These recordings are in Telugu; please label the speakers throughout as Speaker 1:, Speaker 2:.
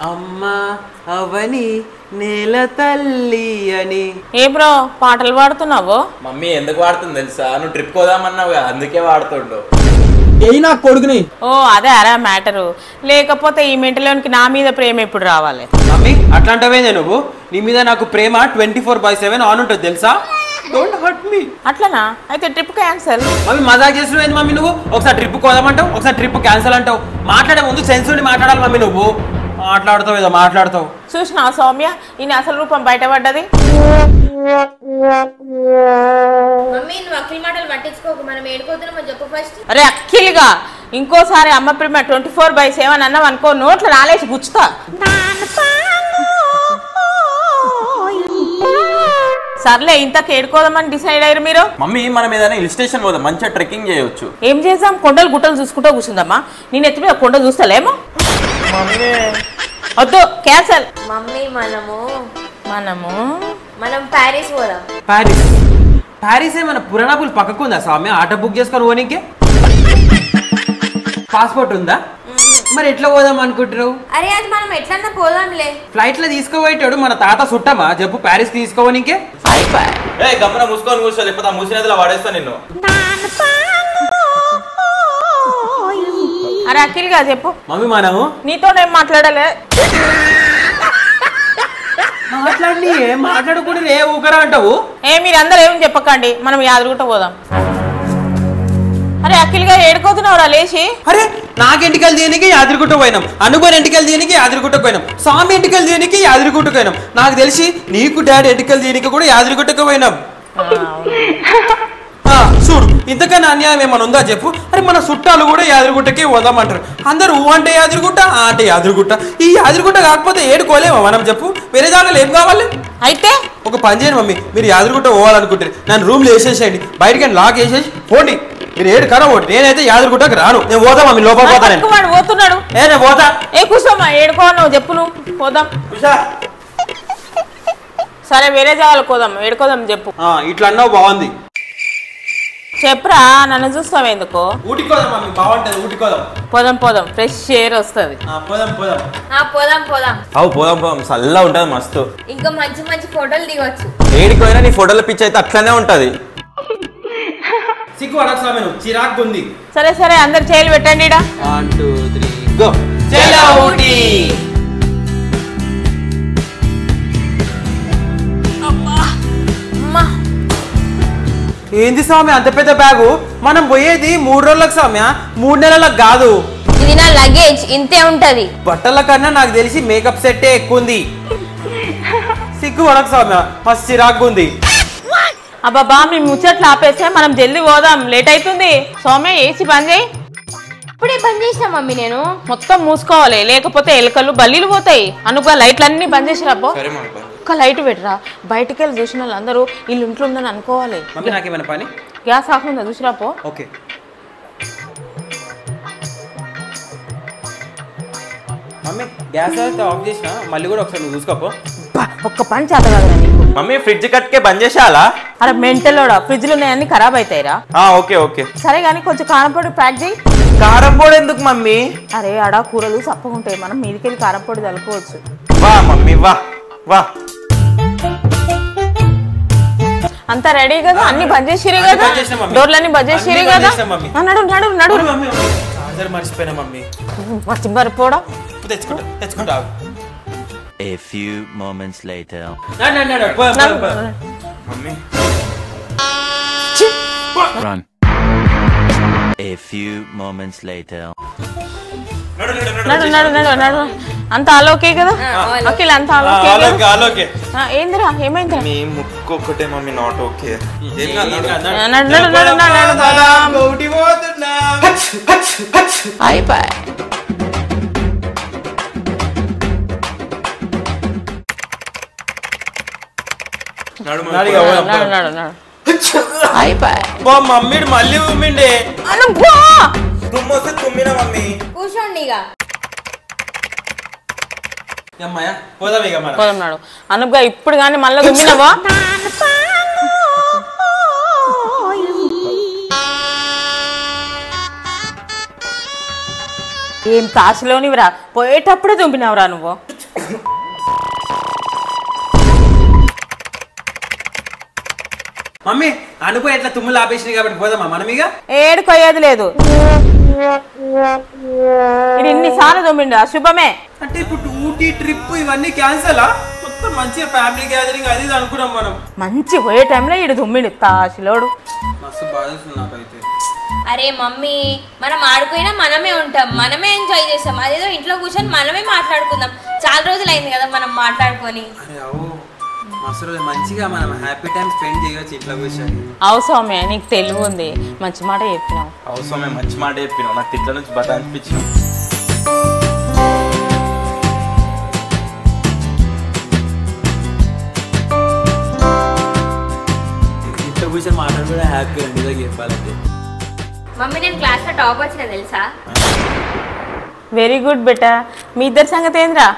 Speaker 1: అమ్మా అవని నేల తల్లి అని.
Speaker 2: ఏ బ్రో పాటలు పాడుతున్నావు?
Speaker 3: మమ్మీ ఎందుకు వాడుతుంది తెలుసా? నువ్వు ట్రిప్ కోదామన్నావు అందుకే వాడుతుండు.
Speaker 1: నా కొడుకుని.
Speaker 2: ఓ అదే అరా మ్యాటరు. లేకపోతే ఈ మెంటలోనికి నా మీద ప్రేమ ఎప్పుడు రావాలి?
Speaker 1: మమ్మీ అట్లాంటివేనే నువ్వు. నీ మీద నాకు ప్రేమ 24/7 ఆన్ ఉంటుంది తెలుసా. Don't hurt me.
Speaker 2: అట్లనా? అయితే ట్రిప్ క్యాన్సల్.
Speaker 1: మమ్మీ మజాక్ చేస్తున్నావు మమ్మీ నువ్వు. ఒకసారి ట్రిప్ కోదామంటావు, ఒకసారి ట్రిప్ క్యాన్సల్ అంటావు. మాట్లాడే ముందు సెన్స్ ఉండి మాట్లాడాలి మమ్మీ. నువ్వు మాట్లాడుతావు ఏదో మాట్లాడతావు.
Speaker 2: చూసినా సౌమ్య ఈయన అసలు రూపం బయటపడ్డది.
Speaker 4: మమ్మీ నువ్వు అఖిల్ మాటలు పట్టించుకోకు. మనం ఏడుకోతున్నామో చెప్పు ఫస్ట్.
Speaker 2: అరే అఖిల్గా ఇంకోసారి అమ్మ ప్రేమ 24/7 అన్నావు అనుకో, నోట్లో నాలేసి గుచ్చుతా. సర్లే ఇంత కేడుకోదామని డిసైడ్ అయ్యారు మీరు?
Speaker 3: మమ్మీ మనం ఏదైనా హిల్ స్టేషన్ పోదాం, మంచిగా ట్రెక్కింగ్ చేయొచ్చు.
Speaker 2: ఏం చేద్దాం? కొండలు గుట్టలు చూసుకుంటూ కూర్చుందమ్మా. నేను ఎత్తి మీద కొండ చూస్తలేమో. వద్దు క్యాన్సల్.
Speaker 4: మమ్మీ మనం ప్యారిస్ పోదాం.
Speaker 1: ప్యారిస్ ఏమన్నా పురాణాపులు పక్కకుందా స్వామి? ఆటో బుక్ చేసుకొని పోనీకే పాస్పోర్ట్ ఉందా? మరి ఎట్లా పోదాం అనుకుంటున్నావు?
Speaker 4: అరే అది మనం ఎట్లన్నా పోదాంలే.
Speaker 1: ఫ్లైట్ లో తీసుకోబోయేటాడు మన తాత సుట్టమా చెప్పు ప్యారిస్ తీసుకోవనీకే.
Speaker 3: గమన మూసుకొని కూర్చో, లేకపోతే ఆ మూసినదిలో వాడేస్తా నిన్ను.
Speaker 2: అరే అఖిల్ గా చెప్పు.
Speaker 1: మమ్మీ మనము
Speaker 2: నీతో ఏం మాట్లాడలే.
Speaker 1: మాట్లాడుకుంటే ఏ ఊకరా అంటావు?
Speaker 2: మీరందరూ ఏం చెప్పకండి, మనం యాదగిరిగుట్ట పోదాం. అరే అఖిల్ గా ఏడుకోతున్నావురా లేచి?
Speaker 1: అరే నాకెంటికలు దేనికి యాదగిరిగుట్ట పోయినాం, అనుకోని ఎంటికలు దేనికి యాదగిరిగుట్టకు పోయినాం, స్వామి ఎంటికలు దేనికి యాదగిరిగుట్టకు పోయినాం. నాకు తెలిసి నీకు డాడీ ఎంటికలు దేనికి కూడా యాదగిరిగుట్టకు పోయినాం. చూడు ఇంతకన్నా అన్యాయం ఏమన్నా ఉందా చెప్పు. అరే మన చుట్టాలు కూడా యాదగిరిగుట్టకే పోదామంటారు. అందరూ ఊ అంటే యాదగిరిగుట్ట, ఆ అంటే యాదగిరిగుట్ట. ఈ యాదగిరిగుట్ట కాకపోతే ఏడుకోలేమా మనం చెప్పు? వేరే జాగాలు ఏం కావాలి?
Speaker 2: అయితే
Speaker 1: ఒక పని చేయండి మమ్మీ, మీరు యాదగిరిగుట్ట పోవాలనుకుంటారు నన్ను రూమ్లో వేసేసేయండి, బయటకి లాక్ వేసేసి పోండి. మీరు ఏడు కరా ఓటు, నేనైతే యాదగిరిగుట్టకు రాను. నేను పోతా మమ్మీ, లోపల పోతాను.
Speaker 2: పోతున్నాడు
Speaker 1: నేను పోతా.
Speaker 2: కూర్చోమ్మా, ఏడుకో నువ్వు చెప్పు. నువ్వు పోదాం. సరే వేరే జాగాలకు పోదాం, ఏడుకోదాం చెప్పు.
Speaker 1: ఇట్లా అన్నావు బాగుంది.
Speaker 2: చెప్పరా, నన్ను చూస్తావు ఎందుకు?
Speaker 1: ఊటికి పోదాం మమ్మీ, బాగుంటది. ఊటికి పోదాం.
Speaker 2: పోదాం ఫ్రెష్ ఎయిర్ వస్తుంది.
Speaker 1: పోదాం
Speaker 3: పోదాం చల్లగా ఉంటది మస్తు.
Speaker 4: ఇంకా మంచి మంచి ఫోటోలు దిగొచ్చు.
Speaker 3: ఏడిపోయినా నీ ఫోటోల పిచ్చి అయితే అట్లనే ఉంటది.
Speaker 1: సిగ్గు అడగసామె నువ్వు, చిరాకు ఉంది.
Speaker 2: సరే సరే అందరు చేయలు పెట్టండి.
Speaker 1: 1 2 3 గో. ఏంది స్వామి అంత పెద్ద బ్యాగు? మనం పోయేది 3 రోజులకు స్వామి, 3 నెలలకు కాదు.
Speaker 4: ఇది నా లగేజ్, ఇంతే ఉంటది.
Speaker 1: బట్టల కన్నా నాకు తెలిసి మేకప్ సెట్టే ఎక్కువ ఉంది. సిగ్గు వరకు స్వామి, మస్తు చిరాకు ఉంది.
Speaker 2: అబ్బాబా మీ ముచ్చట్లు ఆపేస్తే మనం జల్దీ పోదాం, లేట్ అవుతుంది. సౌమ్య ఏసీ బంద్ చేయి.
Speaker 4: ఇప్పుడే బంద్ చేసిన మమ్మీ. నేను
Speaker 2: మొత్తం మూసుకోవాలి, లేకపోతే ఎలుకలు బల్లీలు పోతాయి. అనుగా లైట్లు అన్ని బంద్ చేసిరాబో. ఒక్క లైట్ పెట్టరా, బయటకు వెళ్ళి చూసిన వాళ్ళు అందరూ వీళ్ళు ఇంట్లో ఉందని అనుకోవాలి.
Speaker 1: నాకేమైనా పని?
Speaker 2: గ్యాస్ ఆఫ్ ఉందా చూసిరాపో.
Speaker 1: ఓకే మమ్మీ, గ్యాస్ అయితే ఆఫ్ చేసిన, మళ్ళీ కూడా ఒకసారి నువ్వు చూసుకోపో.
Speaker 2: ఒక్క పని చేత కదా నీకు.
Speaker 3: మమ్మీ ఫ్రిడ్జ్ కట్కే బంద్ చేసేయాలా?
Speaker 2: అరే మెంటలోడా, ఫ్రిడ్జ్ లో ఉన్నాయన్నీ ఖరాబ్ అవుతాయిరా.
Speaker 3: ఓకే
Speaker 2: సరే కానీ కొంచెం కారం పొడి ప్యాక్ చేయి.
Speaker 3: కారం పొడి ఎందుకు మమ్మీ?
Speaker 2: అరే అడా కూరలు చప్పగా ఉంటాయి, మనం మీదికెళ్ళి కారం పొడి తలుకోవచ్చు.
Speaker 3: వా మమ్మీ వా.
Speaker 2: అంతా రెడీ కదా? అన్ని బంద్ చేసిరే కదా? డోర్లన్నీ బంద్ చేసిరే కదా? నడు
Speaker 1: మర్చిపోయినా మమ్మీ.
Speaker 2: మర్చిపోడా
Speaker 1: తెచ్చుకుంటా.
Speaker 5: A few moments later.
Speaker 3: Mummy
Speaker 5: Run. A few moments later.
Speaker 2: నడు. అంత ఆలోకే కదా అఖిల్? అంత ఆలోకే. ఏందిరా ఏమైందిరా?
Speaker 3: మీ ముక్కు ఒకటే మమ్మీ నాట్ ఓకే.
Speaker 2: అయిపోయి
Speaker 1: మమ్మీ మళ్ళీ ఉమ్మిండే.
Speaker 3: తుమ్మొస్తే తుమ్మినా మమ్మీ.
Speaker 4: కూర్చోండి ఇక.
Speaker 2: పోదాం నాడు. అనుగా ఇప్పుడు కానీ మళ్ళీ తుమ్మినవా? ఏం తాసులోనివిరా పోయేటప్పుడే దుంపినావురా నువ్వు.
Speaker 1: మమ్మీ అనుకో ఎట్లా తుమ్ములు ఆపేసినాయి కాబట్టి పోదామా మనం ఇక
Speaker 2: ఏడుకోయేది లేదు. ఇది ఇన్నిసార్లు దుమ్మిండు అశుభమే.
Speaker 1: అంటే ఇప్పుడు ఊటీ ట్రిప్ ఇవన్నీ క్యాన్సలా? మొత్తం మంచిగా ఫ్యామిలీ గ్యాదరింగ్ అది ఇది అనుకున్నాం మనం.
Speaker 2: మంచి పోయే టైంలో ఇడు దుమ్మిండు తాసులోడు.
Speaker 1: మస్తు బాధేస్తుంది నాకైతే.
Speaker 4: అరే మమ్మీ మనం ఆడుకున్నా మనమే ఉంటాం, మనమే ఎంజాయ్ చేస్తాం. అదేదో ఇంట్లో కూర్చొని మనమే మాట్లాడుకుందాం. చాలా రోజులు అయింది కదా మనం మాట్లాడుకొని.
Speaker 1: అరే అవు మస్తు రోజు మంచిగా మనం హ్యాపీ టైం స్పెండ్ చేయవచ్చు ఇంట్లో కూర్చొని.
Speaker 2: అవసరమే నీకు తెలివి ఉంది, మంచి మాట చెప్పినావు.
Speaker 3: అవసరమే మంచి మాట చెప్పినావు. నాకు తిట్ల నుంచి బత అనిపించినావు.
Speaker 1: ఇంట్లో కూర్చొని మాట్లాడుకుంటే హ్యాపీ నిజంగా చెప్పాలంటే.
Speaker 4: మమ్మీ నేను క్లాస్లో టాప్ వచ్చిన తెలుసా?
Speaker 2: Very good beta. మీ ఇద్దరి సంగతి ఏంద్రా?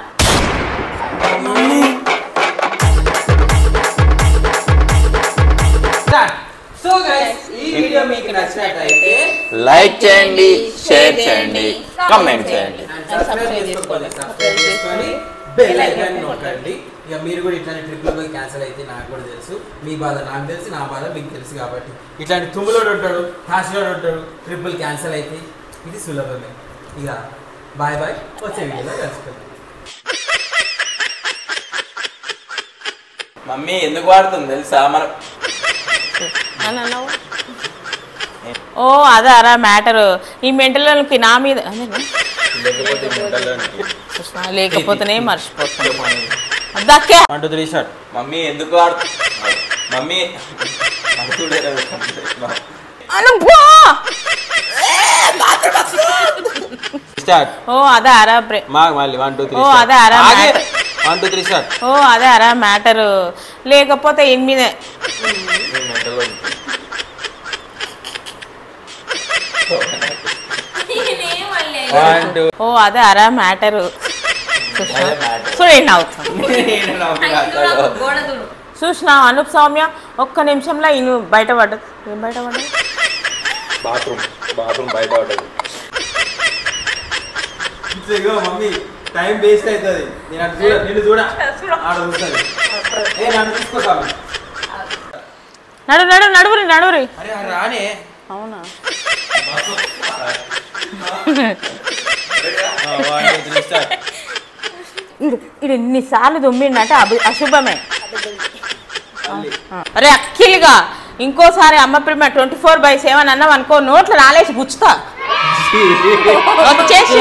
Speaker 1: సో గైస్ ఈ వీడియో మీకు నచ్చినట్లయితే
Speaker 3: లైక్ చేయండి, షేర్ చేయండి, కామెంట్ చేయండి.
Speaker 1: సబ్స్క్రైబ్ చేసుకొని బెల్ ఐకాన్ నొక్కండి. ఇక మీరు కూడా ఇట్లాంటి ట్రిప్లు క్యాన్సిల్ అయితే నాకు కూడా తెలుసు, మీ బాధ నాకు తెలుసు, నా బాధ మీకు తెలుసు. కాబట్టి ఇట్లాంటి తుమ్ములోడు ఉంటాడు, హాస్లోడు ఉంటాడు, ట్రిప్పులు క్యాన్సిల్ అయితే ఇది సులభమే. ఇక బాయ్ బాయ్, వచ్చే వీడియోలో కలుసుకుందాం.
Speaker 3: మమ్మీ ఎందుకు వాడుతుంది తెలుసా? మనం
Speaker 2: ఓ అదారా మ్యాటరు. ఈ మెంటల్కి నా మీద లేకపోతేనే మర్చిపోతాను. దక్కే
Speaker 1: 1 2 3 షాట్.
Speaker 3: మమ్మీ ఎందుకు వాడుతుంది? Mummy
Speaker 1: start.
Speaker 2: ఓ అదారా
Speaker 1: మళ్ళీ 1 2 3
Speaker 2: ఓ అదారా
Speaker 1: 1 2 3 షాట్.
Speaker 2: ఓ అదారా మ్యాటరు. లేకపోతే 8 ఓ అదే అరా మ్యాటరు. చూడండి చూసిన అనూప్ సౌమ్య ఒక్క నిమిషంలో ఈయన బయటపడ్డది. ఏం బయటపడ్డది?
Speaker 3: బాత్రూమ్ బయట పడ్డది.
Speaker 1: మమ్మీ టైం వేస్ట్ అవుతుంది. నేను చూడ ఆడ చూస్తుంది.
Speaker 2: నడువురి.
Speaker 1: అరే రానే.
Speaker 2: అవునా? ఇది ఎన్నిసార్లు దుమ్మిండంటే అశుభమే. అరే అక్కిలిగా ఇంకోసారి అమ్మ ప్రేమ 24/7 అన్నాం అనుకో, నోట్లో రాలేసి గుచ్చుతా వచ్చేసి